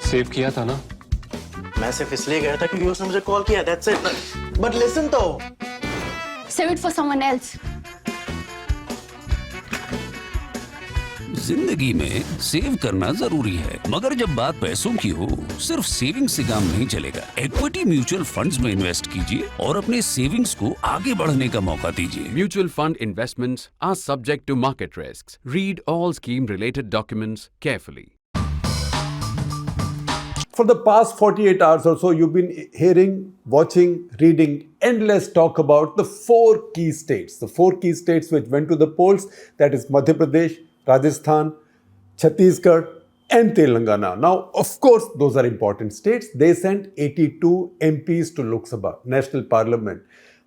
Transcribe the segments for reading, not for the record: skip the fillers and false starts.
Save किया था ना? मैं सिर्फ इसलिए गया था क्योंकि उसने मुझे कॉल किया, that's it. But listen तो. Save it for someone else. जिंदगी में सेव करना जरूरी है, मगर जब बात पैसों की हो, सिर्फ सेविंग से काम नहीं चलेगा। इक्विटी म्यूचुअल फंड्स में इन्वेस्ट कीजिए और अपने सेविंग्स को आगे बढ़ने का मौका दीजिए। Mutual fund investments are subject to market risks. Read all scheme-related documents carefully. For the past 48 hours or so, you've been hearing, watching, reading endless talk about the four key states. The four key states which went to the polls, that is Madhya Pradesh, Rajasthan, Chhattisgarh and Telangana. Now, of course, those are important states. They sent 82 MPs to Lok Sabha, National Parliament.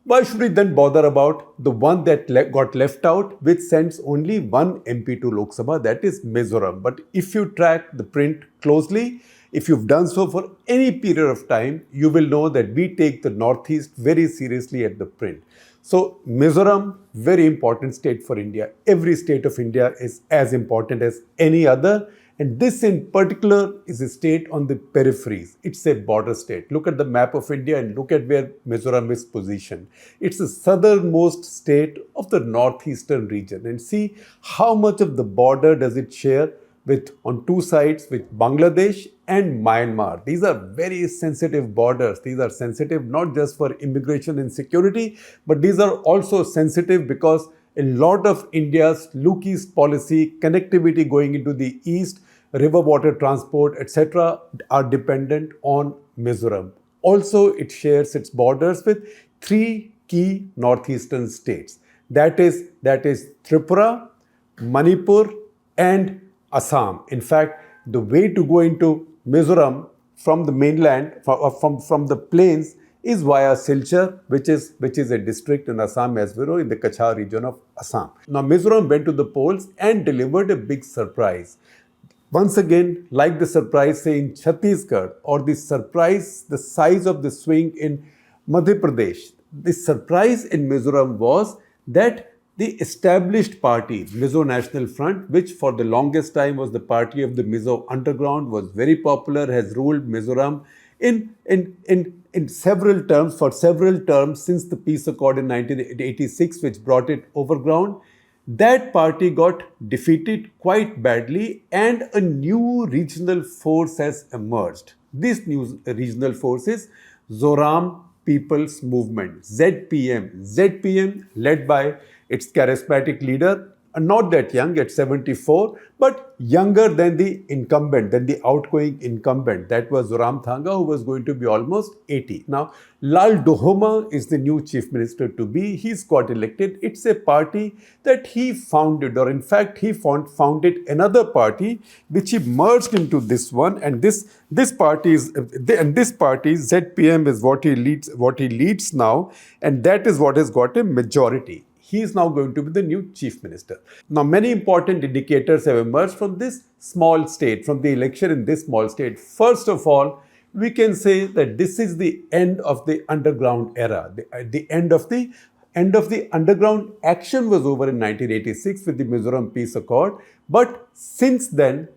Why should we then bother about the one that got left out, which sends only one MP to Lok Sabha, that is Mizoram. But if you track the print closely, if you've done so for any period of time, you will know that we take the Northeast very seriously at the print. So Mizoram, very important state for India. Every state of India is as important as any other. And this in particular is a state on the peripheries. It's a border state. Look at the map of India and look at where Mizoram is positioned. It's the southernmost state of the northeastern region. And see how much of the border does it share with, on two sides, with Bangladesh and Myanmar. These are very sensitive borders. These are sensitive not just for immigration and security, but these are also sensitive because a lot of India's Look East policy, connectivity going into the east, river water transport, etc. are dependent on Mizoram. Also, it shares its borders with three key northeastern states. That is Tripura, Manipur and Assam. In fact, the way to go into Mizoram from the mainland, from the plains, is via Silchar, which is a district in Assam as well, in the Kachar region of Assam. Now, Mizoram went to the polls and delivered a big surprise. Once again, like the surprise, say, in Chhattisgarh, or the surprise, the size of the swing in Madhya Pradesh, the surprise in Mizoram was that the established party, Mizo National Front, which for the longest time was the party of the Mizo underground, was very popular, has ruled Mizoram in several terms, for several terms since the peace accord in 1986, which brought it overground. That party got defeated quite badly and a new regional force has emerged. This new regional force is Zoram People's Movement, ZPM. ZPM led by its charismatic leader, not that young, at 74, but younger than the incumbent, than the outgoing incumbent. That was Zoram Thanga, who was going to be almost 80. Now, Lalduhoma is the new chief minister to be. He's got elected. It's a party that he founded, or in fact, he founded another party, which he merged into this one. And this party ZPM is what he leads now, and that is what has got a majority. He is now going to be the new chief minister. Now, many important indicators have emerged from this small state, from the election in this small state. First of all, we can say that this is the end of the underground era. The end of the underground action was over in 1986 with the Mizoram Peace Accord. But since then,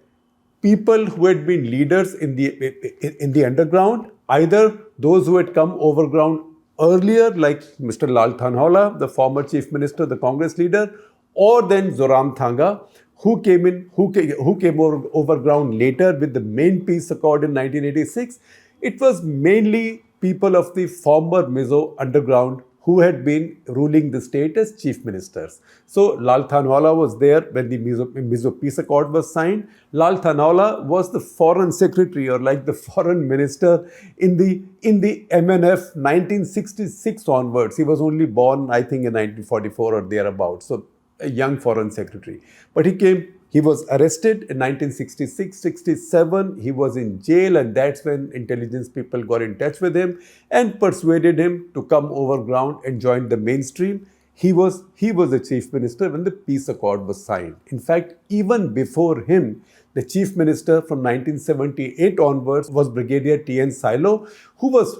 people who had been leaders in the underground, either those who had come overground earlier, like Mr. Laldenga, the former chief minister, the Congress leader, or then Zoram Thanga, who came overground later with the main peace accord in 1986. It was mainly people of the former Mizo underground who had been ruling the state as chief ministers. So Laldenga was there when the Mizo peace accord was signed. Laldenga was the foreign secretary, or like the foreign minister in the MNF 1966 onwards. He was only born, I think, in 1944 or thereabouts. So a young foreign secretary. But he was arrested in 1966-67. He was in jail, and that's when intelligence people got in touch with him and persuaded him to come overground and join the mainstream. He was the chief minister when the peace accord was signed. In fact, even before him, the chief minister from 1978 onwards was Brigadier T.N. Silo, who was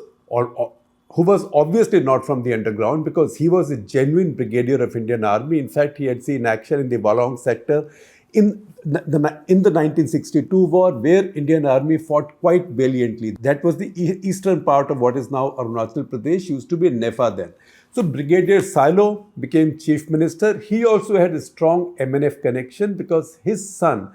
obviously not from the underground, because he was a genuine brigadier of Indian Army. In fact, he had seen action in the Walong sector in the 1962 war, where Indian Army fought quite valiantly. That was the eastern part of what is now Arunachal Pradesh, used to be Nefa then. So Brigadier Silo became Chief Minister. He also had a strong MNF connection because his son,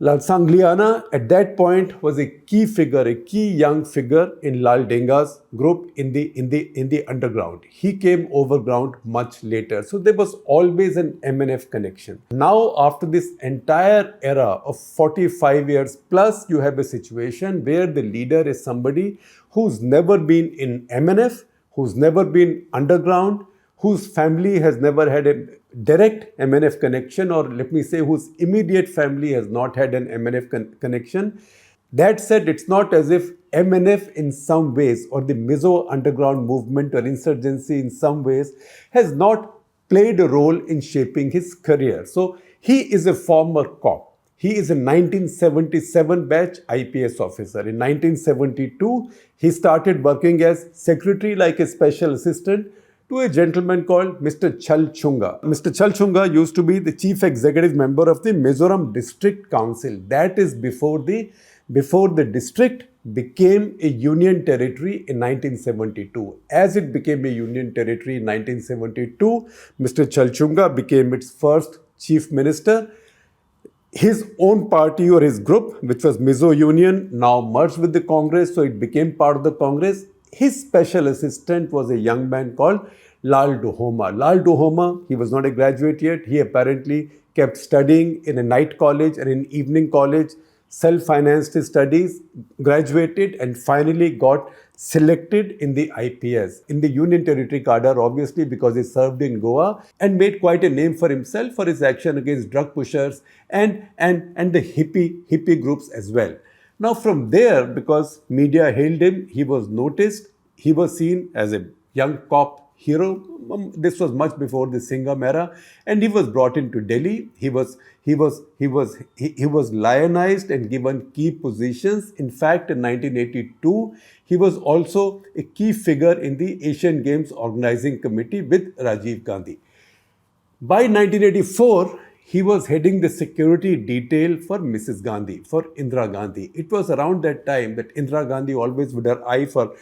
Lalsangliana, at that point was a key figure, a key young figure in Laldenga's group in the underground. He came overground much later. So there was always an MNF connection. Now, after this entire era of 45 years plus, you have a situation where the leader is somebody who's never been in MNF, who's never been underground, whose family has never had a direct MNF connection, or let me say whose immediate family has not had an MNF connection. That said, it's not as if MNF in some ways, or the Mizo underground movement or insurgency in some ways, has not played a role in shaping his career. So he is a former cop. He is a 1977 batch IPS officer. In 1972, he started working as secretary, like a special assistant, to a gentleman called Mr. Chalchunga. Mr. Chalchunga used to be the chief executive member of the Mizoram District Council. That is before the district became a union territory in 1972. As it became a union territory in 1972, Mr. Chalchunga became its first chief minister. His own party or his group, which was Mizo Union, now merged with the Congress, so it became part of the Congress. His special assistant was a young man called Lalduhoma. Lalduhoma, he was not a graduate yet. He apparently kept studying in a night college and in evening college, self-financed his studies, graduated, and finally got selected in the IPS, in the Union Territory cadre, obviously because he served in Goa, and made quite a name for himself for his action against drug pushers and the hippie groups as well. Now from there, because media hailed him, he was noticed, he was seen as a young cop hero. This was much before the Singham era, and he was brought into Delhi. He was lionized and given key positions. In fact, in 1982, he was also a key figure in the Asian Games Organizing Committee with Rajiv Gandhi. By 1984, he was heading the security detail for Mrs. Gandhi, for Indira Gandhi. It was around that time that Indira Gandhi always with her eye for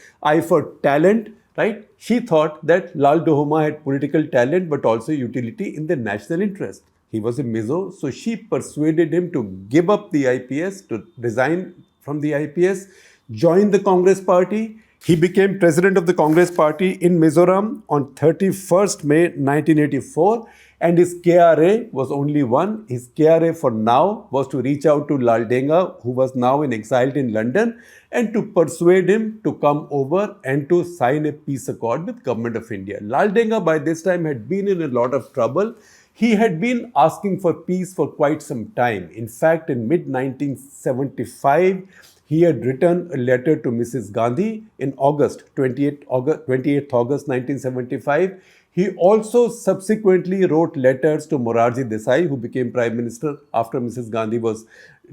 talent, right? She thought that Lalduhoma had political talent but also utility in the national interest. He was a Mizo, so she persuaded him to give up the IPS, to resign from the IPS, join the Congress party. He became president of the Congress party in Mizoram on 31st May 1984, and his KRA was only one. His KRA for now was to reach out to Laldenga, who was now in exile in London, and to persuade him to come over and to sign a peace accord with Government of India. Laldenga by this time had been in a lot of trouble. He had been asking for peace for quite some time. In fact, in mid-1975, he had written a letter to Mrs. Gandhi in August, 28th August 1975. He also subsequently wrote letters to Morarji Desai, who became Prime Minister after Mrs. Gandhi was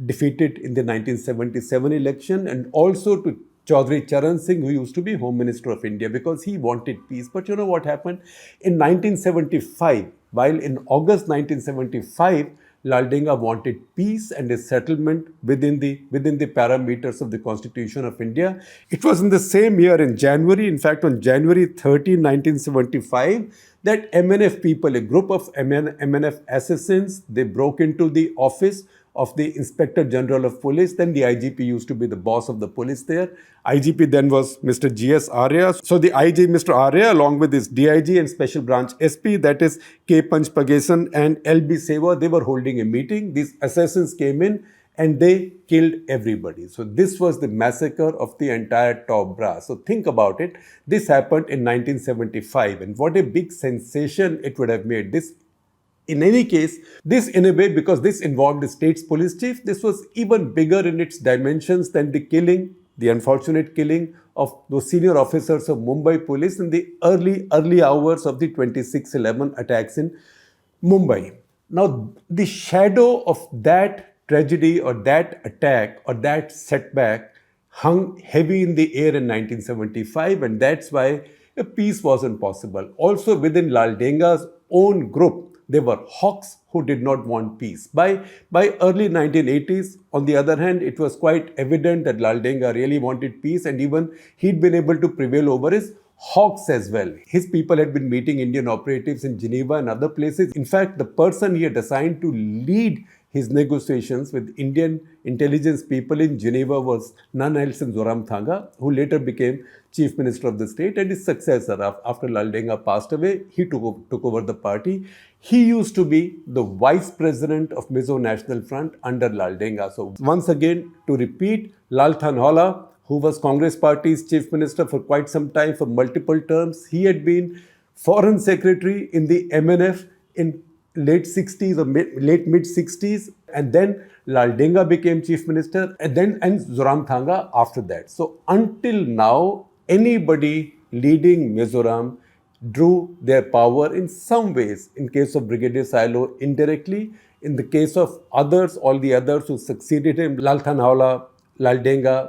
defeated in the 1977 election, and also to Chaudhry Charan Singh, who used to be Home Minister of India, because he wanted peace. But you know what happened? In 1975, while in August 1975, Laldenga wanted peace and a settlement within the parameters of the Constitution of India. It was in the same year, in January, in fact on January 13, 1975, that MNF people, a group of MNF assassins, they broke into the office of the Inspector General of Police. Then the IGP used to be the boss of the police there. IGP then was Mr. G.S. Arya. So the IG, Mr. Arya, along with his DIG and Special Branch SP, that is K. Panch Pagesan and L.B. Seva, they were holding a meeting. These assassins came in and they killed everybody. So this was the massacre of the entire top brass. So think about it. This happened in 1975, and what a big sensation it would have made. In any case, this in a way, because this involved the state's police chief, this was even bigger in its dimensions than the unfortunate killing of those senior officers of Mumbai police in the early hours of the 26/11 attacks in Mumbai. Now, the shadow of that tragedy or that attack or that setback hung heavy in the air in 1975, and that's why a peace wasn't possible. Also within Laldenga's own group, there were hawks who did not want peace. By early 1980s, on the other hand, it was quite evident that Laldenga really wanted peace, and even he'd been able to prevail over his hawks as well. His people had been meeting Indian operatives in Geneva and other places. In fact, the person he had assigned to lead his negotiations with Indian intelligence people in Geneva was none else than Zoram, who later became Chief Minister of the state, and his successor. After Laldenga passed away, he took over the party. He used to be the Vice President of Mizo National Front under Laldenga. So once again, to repeat, Laldenga, who was Congress Party's Chief Minister for quite some time, for multiple terms, he had been Foreign Secretary in the MNF in late 60s or late mid 60s, and then Laldenga became Chief Minister, and Zoram after that. So until now, anybody leading Mizoram drew their power in some ways. In case of Brigadier Silo, indirectly. In the case of others, all the others who succeeded him, Laldenga,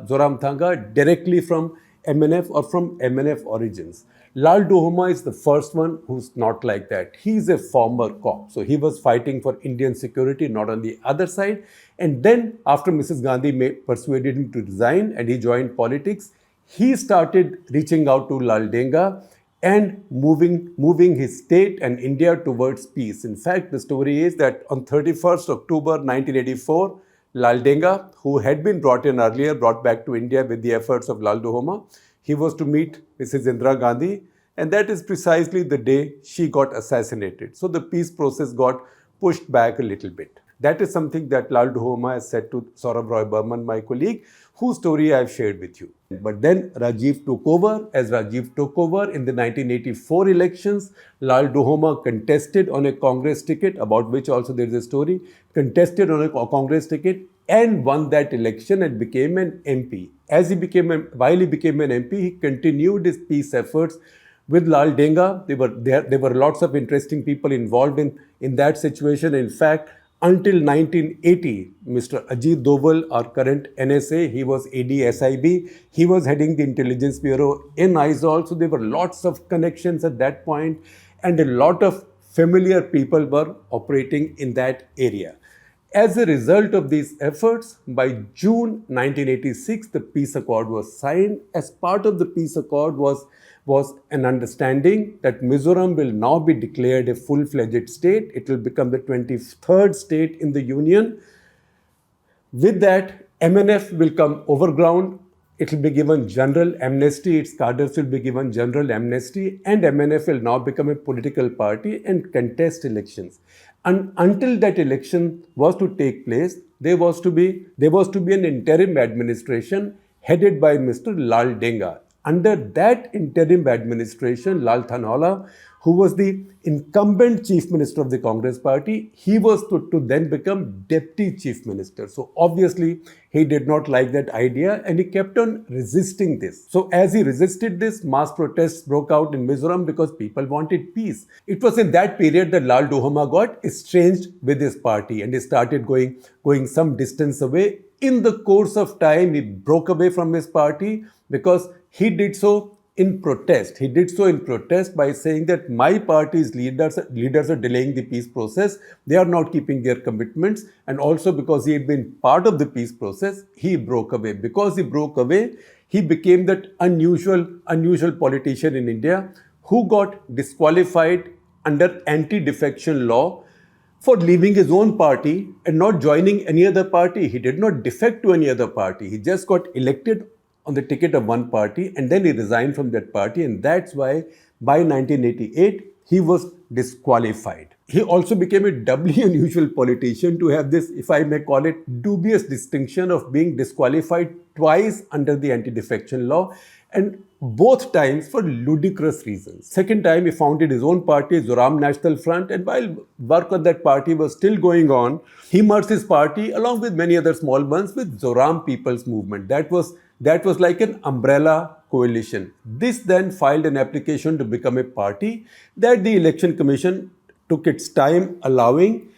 Zoram directly from MNF or from MNF origins. Lalduhoma is the first one who's not like that. He's a former cop. So he was fighting for Indian security, not on the other side. And then after Mrs. Gandhi persuaded him to resign and he joined politics, he started reaching out to Laldenga and moving his state and India towards peace. In fact, the story is that on 31st October 1984, Laldenga, who had been brought back to India with the efforts of Lalduhoma, he was to meet Mrs. Indira Gandhi, and that is precisely the day she got assassinated. So the peace process got pushed back a little bit. That is something that Lalduhoma has said to Saurabh Roy Burman, my colleague, whose story I have shared with you. But then Rajiv took over. As Rajiv took over in the 1984 elections, Lalduhoma contested on a Congress ticket, about which also there is a story, contested on a Congress ticket and won that election and became an MP. While he became an MP, he continued his peace efforts with Laldenga. There were lots of interesting people involved in that situation. In fact, until 1980, Mr. Ajit Doval, our current NSA, he was AD-SIB. He was heading the Intelligence Bureau in Aizawl. So there were lots of connections at that point, and a lot of familiar people were operating in that area. As a result of these efforts, by June 1986, the peace accord was signed. As part of the peace accord was an understanding that Mizoram will now be declared a full-fledged state. It will become the 23rd state in the union. With that, MNF will come overground. It will be given general amnesty. Its cadres will be given general amnesty, and MNF will now become a political party and contest elections. And until that election was to take place, there was to be an interim administration headed by Mr. Laldenga. Under that interim administration, Laldenga, who was the incumbent Chief Minister of the Congress Party, he was to then become Deputy Chief Minister. So obviously, he did not like that idea and he kept on resisting this. So as he resisted this, mass protests broke out in Mizoram because people wanted peace. It was in that period that Lalduhoma got estranged with his party and he started going some distance away. In the course of time, he broke away from his party because he did so in protest. He did so in protest by saying that my party's leaders are delaying the peace process. They are not keeping their commitments. And also because he had been part of the peace process, he broke away. Because he broke away, he became that unusual politician in India who got disqualified under anti-defection law for leaving his own party and not joining any other party. He did not defect to any other party. He just got elected on the ticket of one party and then he resigned from that party, and that's why by 1988 he was disqualified. He also became a doubly unusual politician to have this, if I may call it, dubious distinction of being disqualified twice under the anti-defection law, and both times for ludicrous reasons. Second time he founded his own party, Zoram National Front, and while work on that party was still going on, he merged his party along with many other small ones with Zoram People's Movement. That was like an umbrella coalition. This then filed an application to become a party that the Election Commission took its time allowing.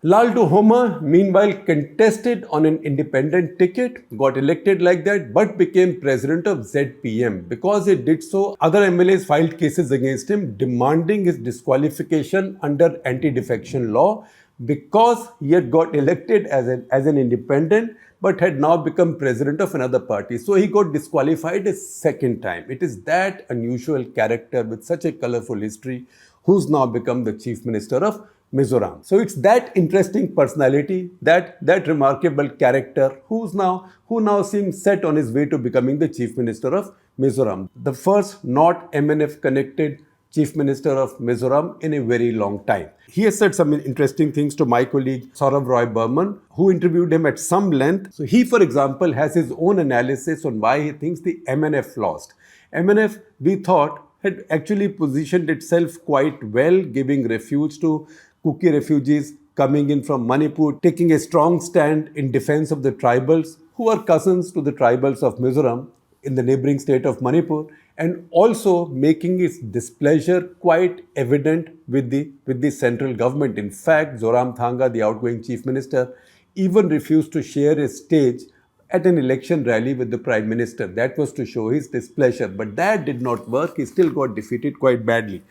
Lalduhoma, meanwhile, contested on an independent ticket, got elected like that, but became president of ZPM. Because he did so, other MLAs filed cases against him, demanding his disqualification under anti-defection law because he had got elected as an independent, but had now become president of another party. So he got disqualified a second time. It is that unusual character with such a colorful history who's now become the chief minister of Mizoram. So it's that interesting personality, that remarkable character who now seems set on his way to becoming the chief minister of Mizoram. The first not MNF connected chief minister of Mizoram in a very long time. He has said some interesting things to my colleague Saurav Roy Burman, who interviewed him at some length. So he, for example, has his own analysis on why he thinks the MNF lost. MNF, we thought, had actually positioned itself quite well, giving refuge to Kuki refugees coming in from Manipur, taking a strong stand in defense of the tribals who are cousins to the tribals of Mizoram in the neighboring state of Manipur, and also making its displeasure quite evident with the central government. In fact, Zoram Thanga, the outgoing chief minister, even refused to share a stage at an election rally with the Prime Minister. That was to show his displeasure. But that did not work. He still got defeated quite badly.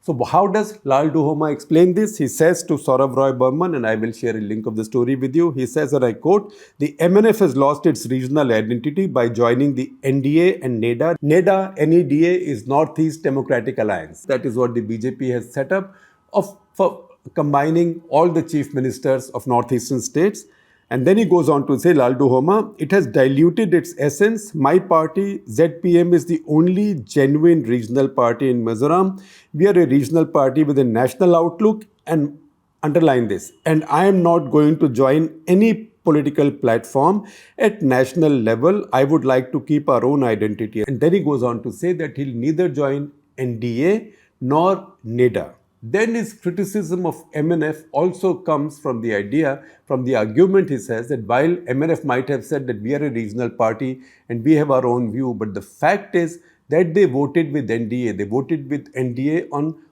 So how does Lalduhoma explain this? He says to Saurav Roy Burman, and I will share a link of the story with you. He says, and I quote, "The MNF has lost its regional identity by joining the NDA and NEDA. NEDA, NEDA is Northeast Democratic Alliance. That is what the BJP has set up for combining all the chief ministers of northeastern states." And then he goes on to say, Lalduhoma, "It has diluted its essence. My party, ZPM, is the only genuine regional party in Mizoram. We are a regional party with a national outlook, and underline this, and I am not going to join any political platform at national level. I would like to keep our own identity." And then he goes on to say that he'll neither join NDA nor NEDA. Then his criticism of MNF also comes from the argument, he says, that while MNF might have said that we are a regional party and we have our own view, but the fact is that they voted with NDA. They voted with NDA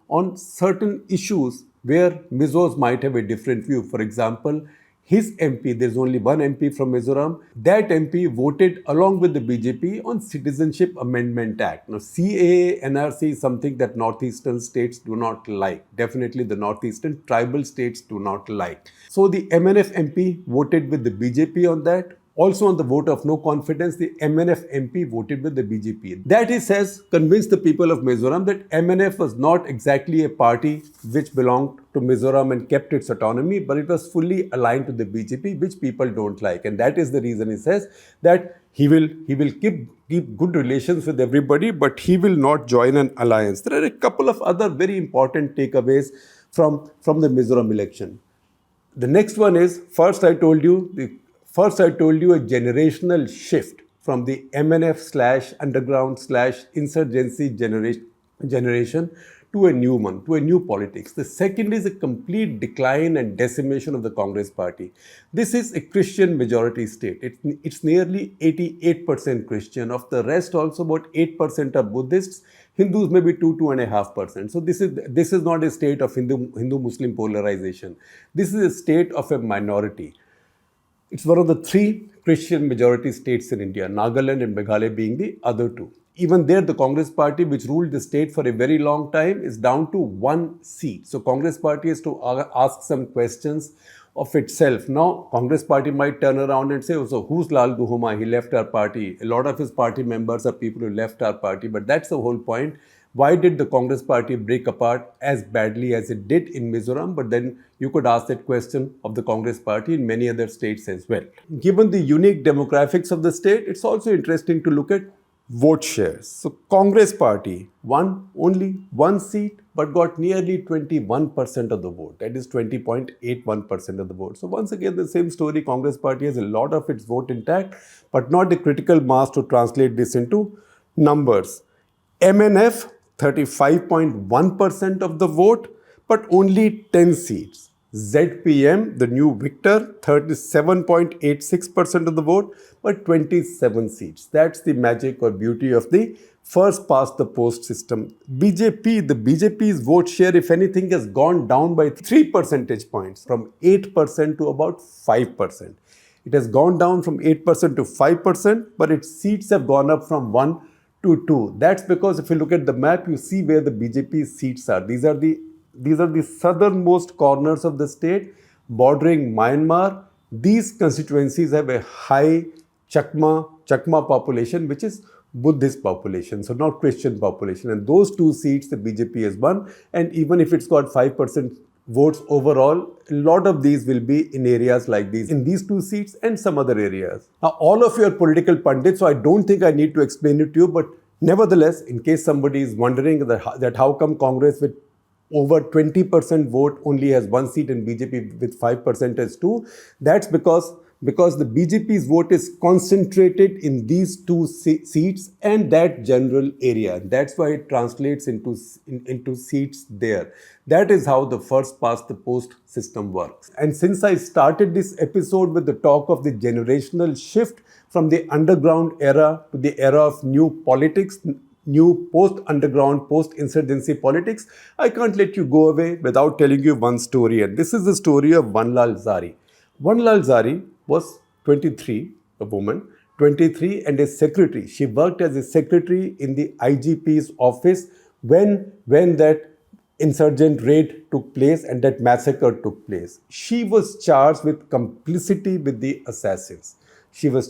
on certain issues where Mizos might have a different view. For example, his MP, there's only one MP from Mizoram, that MP voted along with the BJP on Citizenship Amendment Act. Now, CAA, NRC is something that northeastern states do not like. Definitely the northeastern tribal states do not like. So the MNF MP voted with the BJP on that. Also on the vote of no confidence, the MNF MP voted with the BJP. That, he says, convinced the people of Mizoram that MNF was not exactly a party which belonged to Mizoram and kept its autonomy, but it was fully aligned to the BJP, which people don't like. And that is the reason, he says, that he will keep good relations with everybody, but he will not join an alliance. There are a couple of other very important takeaways from the Mizoram election. The next one is, first I told you a generational shift from the MNF/underground/insurgency generation to a new one, to a new politics. The second is a complete decline and decimation of the Congress party. This is a Christian majority state. It's nearly 88% Christian. Of the rest, also about 8% are Buddhists. Hindus may be 2.5%. So this is not a state of Hindu-Muslim polarization. This is a state of a minority. It's one of the three Christian majority states in India, Nagaland and Meghalaya being the other two. Even there, the Congress party, which ruled the state for a very long time, is down to one seat. So Congress party has to ask some questions of itself. Now, Congress party might turn around and say, oh, so who's Lalduhoma? He left our party. A lot of his party members are people who left our party. But that's the whole point. Why did the Congress party break apart as badly as it did in Mizoram? But then you could ask that question of the Congress party in many other states as well. Given the unique demographics of the state, it's also interesting to look at vote shares. So Congress party won only one seat, but got nearly 21% of the vote. That is 20.81% of the vote. So once again, the same story. Congress party has a lot of its vote intact, but not the critical mass to translate this into numbers. MNF, 35.1% of the vote, but only 10 seats. ZPM, the new victor, 37.86% of the vote, but 27 seats. That's the magic or beauty of the first past the post system. The BJP's vote share, if anything, has gone down by 3 percentage points, from 8% to about 5%. It has gone down from 8% to 5%, but its seats have gone up from 1 to 2. That's because if you look at the map, you see where the BJP seats are. These are the southernmost corners of the state bordering Myanmar. These constituencies have a high Chakma population, which is Buddhist population, so not Christian population. And those 2 seats the BJP has won. And even if it's got 5% votes overall, a lot of these will be in areas like these, in these 2 seats and some other areas. Now, all of you are political pundits, so I don't think I need to explain it to you, but nevertheless, in case somebody is wondering that how come Congress with over 20% vote only has 1 seat and BJP with 5% has 2, that's because the BJP's vote is concentrated in these 2 seats and that general area. That's why it translates into seats there. That is how the first past the post system works. And since I started this episode with the talk of the generational shift from the underground era to the era of new politics, new post-underground, post-insurgency politics, I can't let you go away without telling you one story. And this is the story of Vanlalzari. Vanlalzari was 23, a woman, 23 and a secretary. She worked as a secretary in the IGP's office when that insurgent raid took place and that massacre took place. She was charged with complicity with the assassins. She was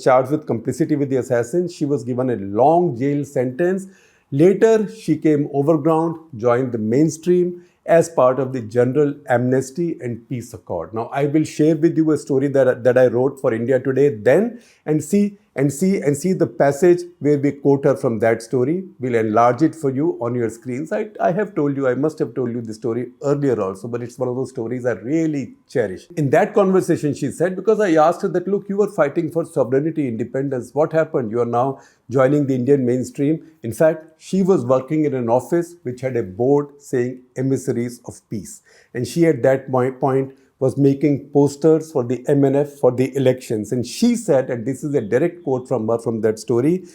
given a long jail sentence. Later, she came overground, joined the mainstream as part of the General Amnesty and Peace Accord. Now, I will share with you a story that I wrote for India Today then and see the passage where we quote her from that story. We'll enlarge it for you on your screens. I must have told you the story earlier also, but it's one of those stories I really cherish. In that conversation, she said, because I asked her that, look, you were fighting for sovereignty, independence. What happened? You are now joining the Indian mainstream. In fact, she was working in an office which had a board saying emissaries of peace. And she at that point was making posters for the MNF for the elections. And she said, and this is a direct quote from her from that story,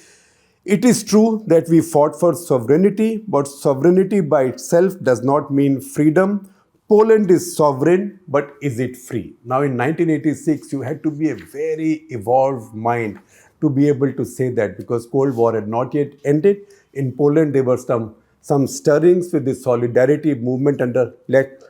"It is true that we fought for sovereignty, but sovereignty by itself does not mean freedom. Poland is sovereign, but is it free?" Now in 1986, you had to be a very evolved mind to be able to say that, because Cold War had not yet ended. In Poland, there were some stirrings with the solidarity movement under Lech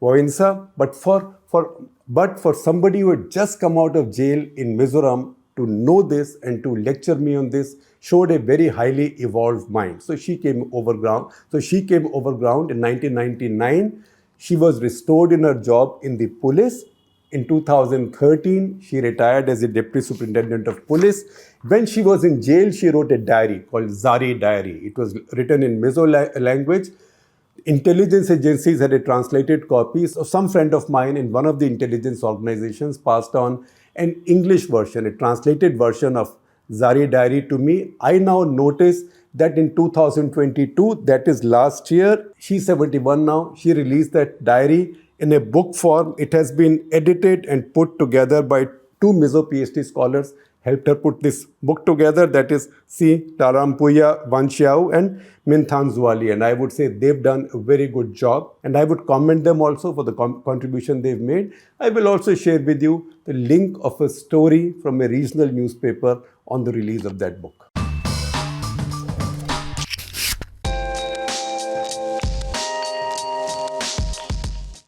Wałęsa, but for somebody who had just come out of jail in Mizoram to know this and to lecture me on this showed a very highly evolved mind. So she came overground. In 1999. She was restored in her job in the police. In 2013, she retired as a deputy superintendent of police. When she was in jail, she wrote a diary called Zari Diary. It was written in Mizo language. Intelligence agencies had a translated copy. So some friend of mine in one of the intelligence organizations passed on an English version, a translated version of Zari Diary to me. I now notice that in 2022, that is last year, she's 71 now, she released that diary in a book form. It has been edited and put together by 2 Mizo PhD scholars, helped her put this book together. That is C. Tarampuya Vanchiao and Minthan Zuali. And I would say they've done a very good job. And I would commend them also for the contribution they've made. I will also share with you the link of a story from a regional newspaper on the release of that book.